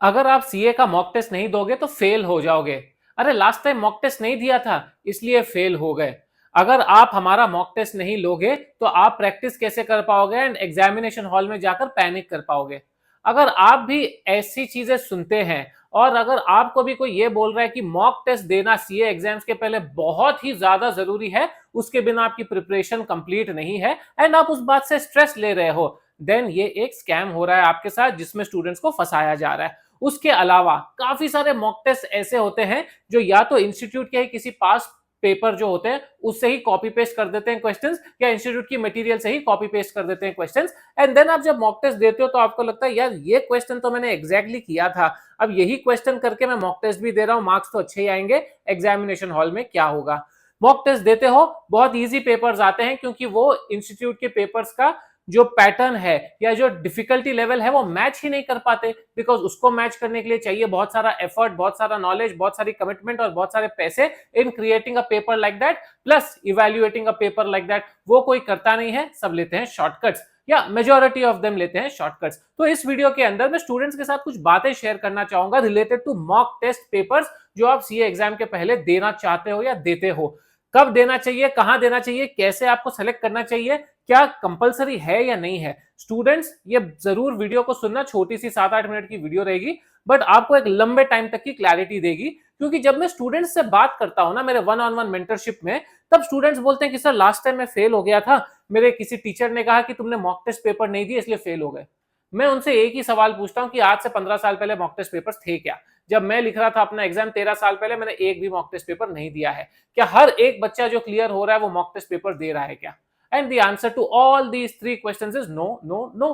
अगर आप सीए का मॉक टेस्ट नहीं दोगे तो फेल हो जाओगे। अरे लास्ट टाइम मॉक टेस्ट नहीं दिया था इसलिए फेल हो गए। अगर आप हमारा मॉक टेस्ट नहीं लोगे तो आप प्रैक्टिस कैसे कर पाओगे एंड एग्जामिनेशन हॉल में जाकर पैनिक कर पाओगे। अगर आप भी ऐसी चीजें सुनते हैं और अगर आपको भी कोई ये बोल रहा है कि मॉक टेस्ट देना सीए एग्जाम्स के पहले बहुत ही ज्यादा जरूरी है, उसके बिना आपकी प्रिपरेशन कंप्लीट नहीं है एंड आप उस बात से स्ट्रेस ले रहे हो, देन ये एक स्कैम हो रहा है आपके साथ जिसमें स्टूडेंट्स को फंसाया जा रहा है। उसके अलावा काफी सारे मॉक टेस्ट ऐसे होते हैं जो या तो इंस्टीट्यूट के किसी पास पेपर जो होते हैं उससे ही कॉपी पेस्ट कर देते हैं क्वेश्चंस, या इंस्टीट्यूट की मटेरियल से ही कॉपी पेस्ट कर देते हैं क्वेश्चंस, एंड देन आप जब मॉक टेस्ट देते हो तो आपको लगता है यार ये क्वेश्चन तो मैंने एग्जैक्टली किया था, अब यही क्वेश्चन करके मैं मॉक टेस्ट भी दे रहा हूं, मार्क्स तो अच्छे ही आएंगे, एग्जामिनेशन हॉल में क्या होगा। मॉक टेस्ट देते हो, बहुत इजी पेपर्स आते हैं क्योंकि वो इंस्टीट्यूट के पेपर्स का जो पैटर्न है या जो डिफिकल्टी लेवल है वो मैच ही नहीं कर पाते, बिकॉज उसको मैच करने के लिए चाहिए बहुत सारा एफर्ट, बहुत सारा नॉलेज, बहुत सारी कमिटमेंट और बहुत सारे पैसे in creating a paper like that plus evaluating a paper like that. वो कोई करता नहीं है, सब लेते हैं शॉर्टकट्स या मेजोरिटी ऑफ देम लेते हैं शॉर्टकट्स। तो इस वीडियो के अंदर मैं स्टूडेंट्स के साथ कुछ बातें शेयर करना चाहूंगा related to mock test papers जो आप सीए एग्जाम के पहले देना चाहते हो या देते हो। कब देना चाहिए, कहां देना चाहिए, कैसे आपको सेलेक्ट करना चाहिए, क्या कंपलसरी है या नहीं है। स्टूडेंट्स ये जरूर वीडियो को सुनना, छोटी सी 7-8 मिनट की वीडियो रहेगी बट आपको एक लंबे टाइम तक की क्लैरिटी देगी, क्योंकि जब मैं स्टूडेंट्स से बात करता हूं ना मेरे 1-on-1 मेंटरशिप में, तब स्टूडेंट्स बोलते हैं कि सर लास्ट टाइम मैं फेल हो गया था, मेरे किसी टीचर ने कहा कि तुमने मॉक टेस्ट पेपर नहीं दिए इसलिए फेल हो गए। मैं उनसे एक ही सवाल पूछता हूं कि आज से 15 साल पहले मॉक टेस्ट पेपर्स थे क्या? जब मैं लिख रहा था अपना एग्जाम 13 साल पहले, मैंने एक भी मॉक टेस्ट पेपर नहीं दिया है। क्या हर एक बच्चा जो क्लियर हो रहा है वो मॉक टेस्ट पेपर दे रहा है क्या? And the answer to all these 3 questions is no no no.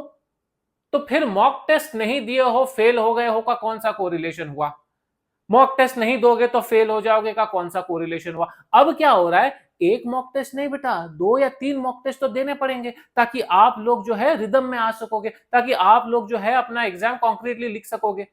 तो फिर मॉक टेस्ट नहीं दिए हो, फेल हो गए हो का कौन सा कोरिलेशन हुआ? मॉक टेस्ट नहीं दोगे तो फेल हो जाओगे का कौन सा कोरिलेशन हुआ? अब क्या हो रहा है, एक मॉक टेस्ट नहीं बेटा, 2 या 3 मॉक टेस्ट तो देने पड़ेंगे ताकि आप लोग जो है रिदम में आ सकोगे, ताकि आप लोग जो है अपना एग्जाम कॉन्क्रीटली लिख सकोगे।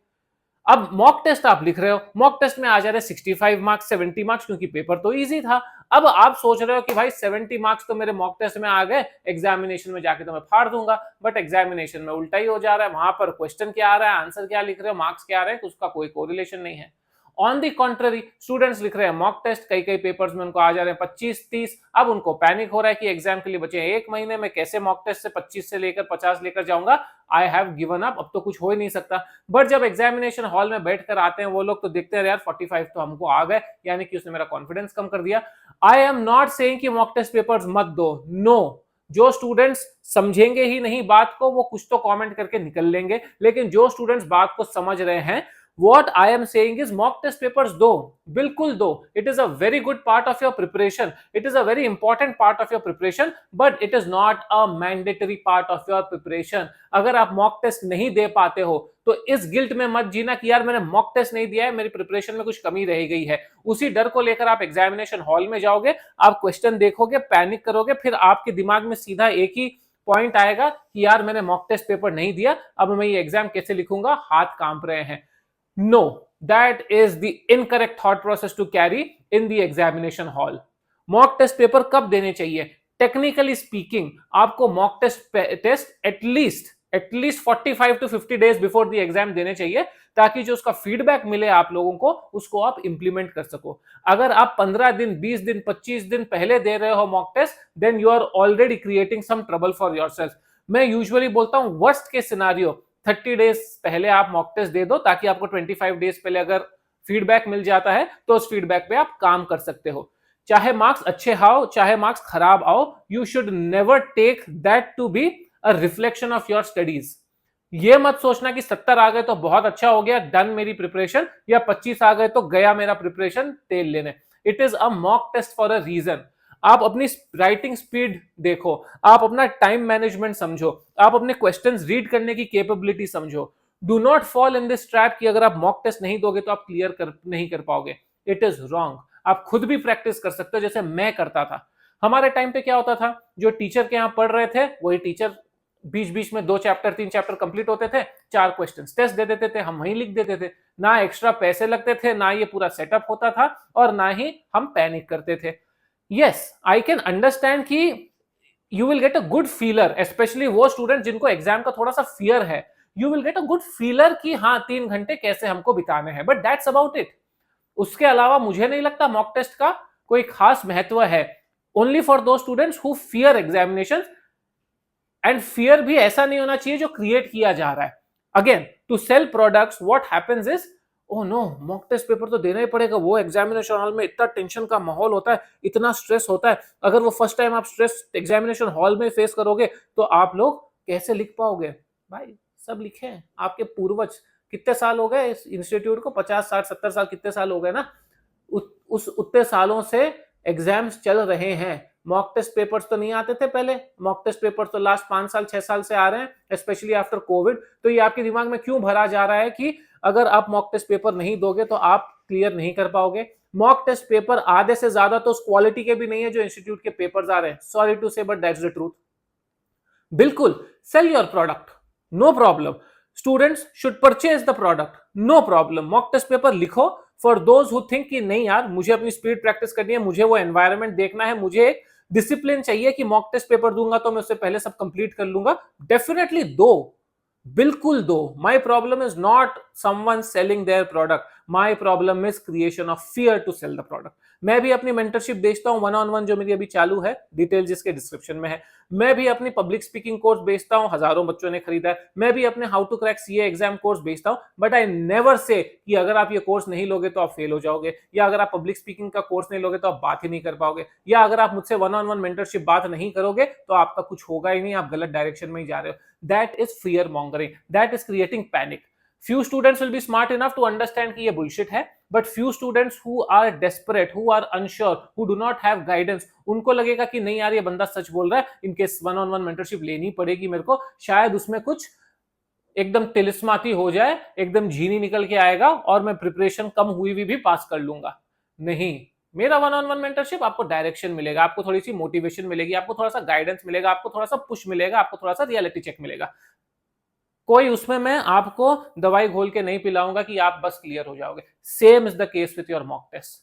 अब मॉक टेस्ट आप लिख रहे हो, मॉक टेस्ट में आ जा रहे 65 मार्क्स, 70 मार्क्स, क्योंकि पेपर तो इजी था। अब आप सोच रहे हो कि भाई 70 मार्क्स तो मेरे मॉक टेस्ट में आ गए, एग्जामिनेशन में जाके तो मैं फाड़ दूंगा, बट एग्जामिनेशन में उल्टा ही हो जा रहा है, वहां पर क्वेश्चन क्या आ रहा है, आंसर क्या लिख रहे हो, मार्क्स क्या आ रहे हैं, उसका कोई कोरिलेशन नहीं है। ऑन दी कॉन्ट्ररी स्टूडेंट्स लिख रहे हैं मॉक टेस्ट, कई कई पेपर्स में उनको आ जा रहे हैं 25-30, अब उनको पैनिक हो रहा है कि एग्जाम के लिए बचे एक महीने में, कैसे मॉक टेस्ट से 25 से लेकर 50 लेकर जाऊंगा, आई हैव गिवन अप, अब तो कुछ हो ही नहीं सकता। बट जब एग्जामिनेशन हॉल में बैठकर आते हैं वो लोग तो देखते हैं यार 45 तो हमको आ गए, यानी कि उसने मेरा कॉन्फिडेंस कम कर दिया। आई एम नॉट सेइंग कि मॉक टेस्ट पेपर्स मत दो, नो। जो स्टूडेंट्स समझेंगे ही नहीं बात को वो कुछ तो कमेंट करके निकल लेंगे, लेकिन जो स्टूडेंट्स बात को समझ रहे हैं, what I am saying is mock test papers दो, बिल्कुल दो। It is a very good part of your preparation. It is a very important part of your preparation, but it is not a mandatory part of your preparation. अगर आप mock test नहीं दे पाते हो तो इस गिल्ट में मत जीना कि यार मैंने mock test नहीं दिया है, मेरी प्रिपरेशन में कुछ कमी रह गई है। उसी डर को लेकर आप एग्जामिनेशन हॉल में जाओगे, आप क्वेश्चन देखोगे, पैनिक करोगे, फिर आपके दिमाग में सीधा एक ही पॉइंट आएगा कि यार मैंने मॉक टेस्ट पेपर नहीं दिया, अब मैं ये एग्जाम कैसे लिखूंगा, हाथ कांप रहे हैं। No, that is the incorrect thought process to carry in the examination hall. Mock test paper कब देने चाहिए? टेक्निकली स्पीकिंग आपको mock test at least 45 to 50 days before the exam देने चाहिए, ताकि जो उसका फीडबैक मिले आप लोगों को उसको आप इंप्लीमेंट कर सको। अगर आप 15 दिन, 20 दिन, 25 दिन पहले दे रहे हो mock test, then you are already creating some trouble for yourself. मैं यूजुअली बोलता हूं वर्स्ट केस सिनारियो 30 डेज पहले आप मॉक टेस्ट दे दो, ताकि आपको 25 डेज पहले अगर फीडबैक मिल जाता है तो उस फीडबैक पे आप काम कर सकते हो। चाहे मार्क्स अच्छे आओ, चाहे मार्क्स खराब आओ, you should never take that to be a reflection of your studies. ये मत सोचना कि 70 आ गए तो बहुत अच्छा हो गया, डन मेरी प्रिपरेशन, या 25 आ गए तो गया मेरा प्रिपरेशन तेल लेने। It is a mock test for a reason. आप अपनी राइटिंग स्पीड देखो, आप अपना टाइम मैनेजमेंट समझो, आप अपने क्वेश्चंस रीड करने की कैपेबिलिटी समझो। Do not fall in this trap कि अगर आप मॉक टेस्ट नहीं दोगे तो आप नहीं कर पाओगे। It is wrong. आप खुद भी प्रैक्टिस कर सकते हो, जैसे मैं करता था। हमारे टाइम पे क्या होता था, जो टीचर के यहाँ पढ़ रहे थे वही टीचर बीच बीच में 2 चैप्टर 3 चैप्टर कंप्लीट होते थे, 4 क्वेश्चन टेस्ट दे देते थे, हम वहीं लिख देते थे। ना एक्स्ट्रा पैसे लगते थे, ना ये पूरा सेटअप होता था, और ना ही हम पैनिक करते थे। यस, आई कैन अंडरस्टैंड कि you will get a good feeler, specially वो स्टूडेंट जिनको एग्जाम का थोड़ा सा फियर है। You will get a good feeler कि हाँ 3 घंटे कैसे हमको बिताने हैं, बट दैट्स अबाउट इट। उसके अलावा मुझे नहीं लगता मॉक टेस्ट का कोई खास महत्व है। ओनली फॉर दो students who fear examination, and fear भी ऐसा नहीं होना चाहिए जो क्रिएट किया जा रहा है। Again to sell products what happens is, oh no mock test paper तो देना ही पड़ेगा, वो एग्जामिनेशन हॉल में इतना टेंशन का माहौल होता है, इतना स्ट्रेस होता है, अगर वो फर्स्ट टाइम आप स्ट्रेस एग्जामिनेशन हॉल में फेस करोगे तो आप लोग कैसे लिख पाओगे? भाई सब लिखे हैं, आपके पूर्वज कितने साल हो गए इस इंस्टीट्यूट को, 50 60 70 साल, कितने साल हो गए ना, उस उतने सालों से एग्जाम्स चल रहे हैं। मॉक टेस्ट पेपर्स तो नहीं आते थे पहले, मॉक टेस्ट पेपर्स तो लास्ट 5 साल 6 साल से आ रहे हैं, स्पेशली आफ्टर कोविड। तो ये आपके दिमाग में क्यों भरा जा रहा है कि अगर आप मॉक टेस्ट पेपर नहीं दोगे तो आप क्लियर नहीं कर पाओगे? मॉक टेस्ट पेपर आधे से ज्यादा तो उस क्वालिटी के भी नहीं है जो इंस्टीट्यूट के पेपर्स आ रहे हैं, sorry to say but that's the truth. बिल्कुल sell your product, no problem, students should purchase the product, no problem. Mock test paper लिखो फॉर दोज हु थिंक कि नहीं यार मुझे अपनी स्पीड प्रैक्टिस करनी है, मुझे वो एनवायरनमेंट देखना है, मुझे एक डिसिप्लिन चाहिए कि मॉक टेस्ट पेपर दूंगा तो मैं उससे पहले सब कंप्लीट कर लूंगा, डेफिनेटली दो, बिल्कुल दो। My problem is not someone selling their product, my problem is creation of fear to sell the product. मैं भी अपनी मेंटरशिप बेचता हूं 1-on-1 जो मेरी अभी चालू है, डिटेल जिसके डिस्क्रिप्शन में है। मैं भी अपनी पब्लिक स्पीकिंग कोर्स बेचता हूं, हजारों बच्चों ने खरीदा है। मैं भी अपने how to crack CA exam course बेचता हूं, बट आई नेवर से कि अगर आप ये कोर्स नहीं लोगे तो आप फेल हो जाओगे, या अगर आप पब्लिक स्पीकिंग का कोर्स नहीं लोगे तो आप बात ही नहीं कर पाओगे, या अगर आप मुझसे 1-on-1 मेंटरशिप बात नहीं करोगे तो आपका कुछ होगा ही नहीं, आप गलत डायरेक्शन में ही जा रहे हो। That is fear mongering, that is creating panic. Few students will be smart enough to understand कि ये bullshit है, but few students who are desperate, who are unsure, who do not have guidance, उनको लगेगा कि नहीं यार ये बंदा सच बोल रहा है, इनके 1-on-1 मेंटरशिप लेनी पड़ेगी मेरे को, शायद उसमें कुछ एकदम तिलिस्माती हो जाए, एकदम जीनी निकल के आएगा और मैं प्रिपरेशन कम हुई भी पास कर लूंगा। नहीं, मेरा 1-on-1 मेंटरशिप आपको डायरेक्शन मिलेगा, आपको थोड़ी सी मोटिवेशन मिलेगी, आपको थोड़ा सा गाइडेंस मिलेगा, आपको थोड़ा सा पुश मिलेगा, आपको थोड़ा सा रियलिटी चेक मिलेगा। कोई उसमें मैं आपको दवाई घोल के नहीं पिलाऊंगा कि आप बस क्लियर हो जाओगे। Same is the case with your mock test.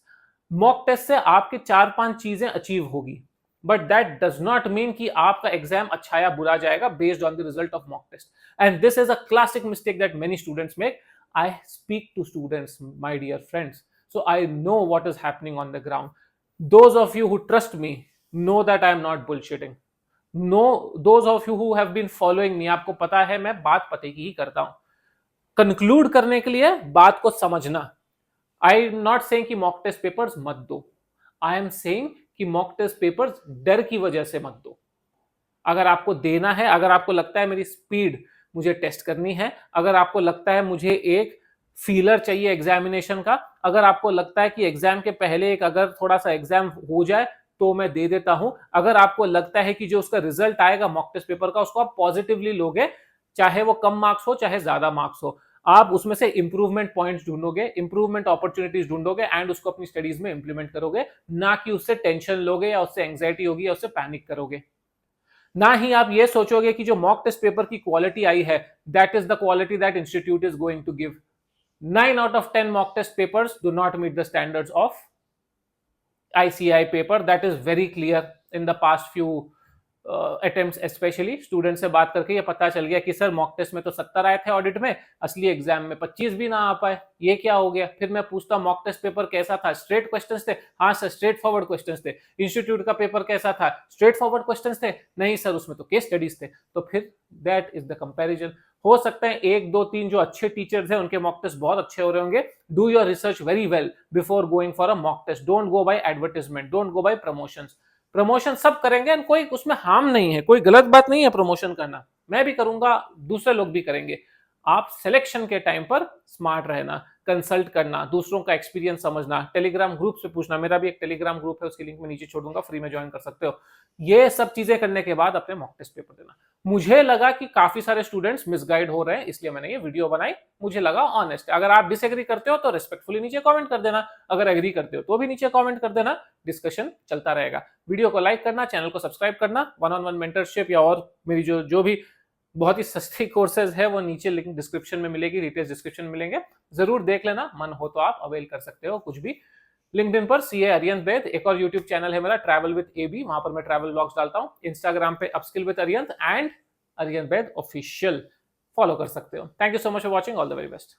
Mock test से आपकी 4-5 चीजें अचीव होगी, but that does not mean कि आपका एग्जाम अच्छा या बुरा जाएगा based on the result of mock test. And this is a classic mistake that many students make. I speak to students, my dear friends, so I know what is happening on the ground. Those of you who trust me know that I am not bullshitting. No, those of you who have been following me, आपको पता है मैं बात पते की ही करता हूं। Conclude करने के लिए बात को समझना, आई एम नॉट सेइंग कि मॉक टेस्ट पेपर्स मत दो, आई एम सेइंग कि मॉक टेस्ट पेपर्स डर की वजह से मत दो। अगर आपको देना है, अगर आपको लगता है मेरी स्पीड मुझे टेस्ट करनी है, अगर आपको लगता है मुझे एक फीलर चाहिए एग्जामिनेशन का, अगर आपको लगता है कि एग्जाम के पहले एक अगर थोड़ा सा एग्जाम हो जाए तो मैं दे देता हूं, अगर आपको लगता है कि जो उसका रिजल्ट आएगा मॉक टेस्ट पेपर का उसको आप पॉजिटिवली लोगे, चाहे वो कम मार्क्स हो चाहे ज्यादा मार्क्स हो, आप उसमें से इंप्रूवमेंट पॉइंट्स ढूंढोगे, इंप्रूवमेंट अपॉर्चुनिटीज ढूंढोगे एंड उसको अपनी स्टडीज में इंप्लीमेंट करोगे, ना कि उससे टेंशन लोगे या उससे एंग्जाइटी होगी या उससे पैनिक करोगे। ना ही आप ये सोचोगे कि जो मॉक टेस्ट पेपर की क्वालिटी आई है that is the quality that institute is going to give. 9 out of 10 mock test papers do not meet the standards of ICI paper. That is very clear in the past few attempts, especially student से बात करके ये पता चल गया कि sir mock test में तो 70 आए थे ऑडिट में, असली एग्जाम में 25 भी ना आ पाए, ये क्या हो गया? फिर मैं पूछता मॉक टेस्ट पेपर कैसा था, स्ट्रेट क्वेश्चंस थे? हाँ सर स्ट्रेट फॉरवर्ड क्वेश्चंस थे। इंस्टीट्यूट का पेपर कैसा था, स्ट्रेट फॉरवर्ड क्वेश्चंस थे? नहीं सर उसमें तो केस स्टडीज थे। तो फिर दैट इज द कंपैरिजन। हो सकता है 1 2 3 जो अच्छे टीचर्स हैं उनके मॉक टेस्ट बहुत अच्छे हो रहे होंगे। Do your research very well before going for a mock test. Don't go by advertisement, don't go by promotions. Promotion सब करेंगे, कोई उसमें हार्म नहीं है, कोई गलत बात नहीं है प्रमोशन करना, मैं भी करूंगा, दूसरे लोग भी करेंगे। आप सिलेक्शन के टाइम पर स्मार्ट रहना, कंसल्ट करना, दूसरों का एक्सपीरियंस समझना, टेलीग्राम ग्रुप से पूछना, मेरा भी एक टेलीग्राम ग्रुप है, उसकी लिंक मैं नीचे छोड़ दूंगा, फ्री में ज्वाइन कर सकते हो। ये सब चीजें करने के बाद अपने मॉक टेस्ट पेपर देना। मुझे लगा कि काफी सारे स्टूडेंट्स मिसगाइड हो रहे हैं, इसलिए मैंने ये वीडियो बनाई, मुझे लगा ऑनेस्ट। अगर आप डिसएग्री करते हो तो रिस्पेक्टफुली नीचे कमेंट कर देना, अगर एग्री करते हो तो भी नीचे कमेंट कर देना, डिस्कशन चलता रहेगा। वीडियो को लाइक करना, चैनल को सब्सक्राइब करना। 1-on-1 मेंटरशिप या और मेरी जो भी बहुत ही सस्ती कोर्सेज है वो नीचे लिंक डिस्क्रिप्शन में मिलेगी, डिटेल्स डिस्क्रिप्शन में मिलेंगे, जरूर देख लेना, मन हो तो आप अवेल कर सकते हो कुछ भी। लिंक्डइन पर सीए अरियंत वैद, एक और यूट्यूब चैनल है मेरा ट्रैवल विद एबी, वहां पर मैं ट्रैवल व्लॉग्स डालता हूं। इंस्टाग्राम पे upskill with अरियंत and अरियंत Vaid official. Follow कर सकते हो। Thank you so much for watching, all the very best.